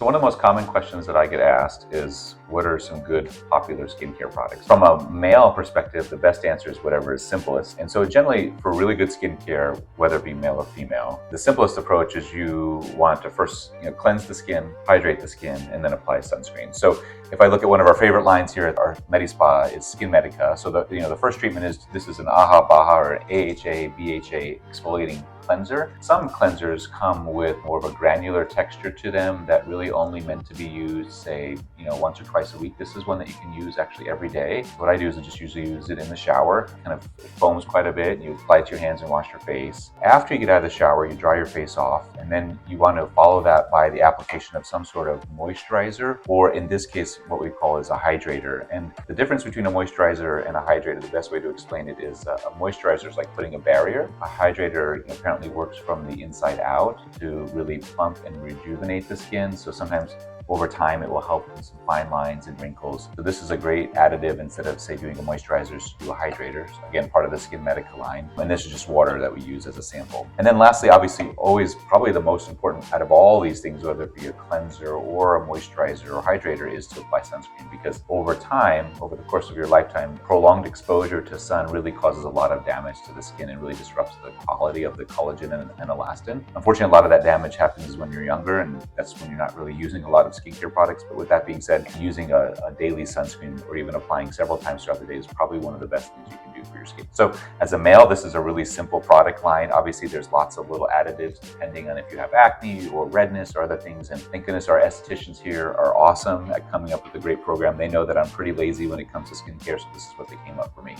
So one of the most common questions that I get asked is, what are some good popular skincare products? From a male perspective, the best answer is whatever is simplest. And so generally for really good skincare, whether it be male or female, the simplest approach is you want to first cleanse the skin, hydrate the skin, and then apply sunscreen. So if I look at one of our favorite lines here at our Medi-Spa, it's Skin Medica. So the first treatment is, this is an AHA, BAHA, or AHA, BHA exfoliating cleanser. Some cleansers come with more of a granular texture to them that really only meant to be used, say, once or twice a week. This is one that you can use actually every day. What I do is I just usually use it in the shower. It foams quite a bit. You apply it to your hands and wash your face. After you get out of the shower, you dry your face off, and then you want to follow that by the application of some sort of moisturizer, or in this case, what we call is a hydrator. And the difference between a moisturizer and a hydrator, the best way to explain it is a moisturizer is like putting a barrier. A hydrator apparently works from the inside out to really plump and rejuvenate the skin. So sometimes over time, it will help with some fine lines and wrinkles. So this is a great additive. Instead of, say, doing a moisturizer, just do a hydrator. So again, part of the Skin Medica line. And this is just water that we use as a sample. And then lastly, obviously, always probably the most important out of all these things, whether it be a cleanser or a moisturizer or hydrator, is to apply sunscreen. Because over time, over the course of your lifetime, prolonged exposure to sun really causes a lot of damage to the skin and really disrupts the quality of the collagen and elastin. Unfortunately, a lot of that damage happens when you're younger, and that's when you're not really using a lot of skincare products. But with that being said, using a daily sunscreen or even applying several times throughout the day is probably one of the best things you can do for your skin. So as a male, this is a really simple product line. Obviously, there's lots of little additives depending on if you have acne or redness or other things. And thank goodness our estheticians here are awesome at coming up with a great program. They know that I'm pretty lazy when it comes to skincare, so this is what they came up for me.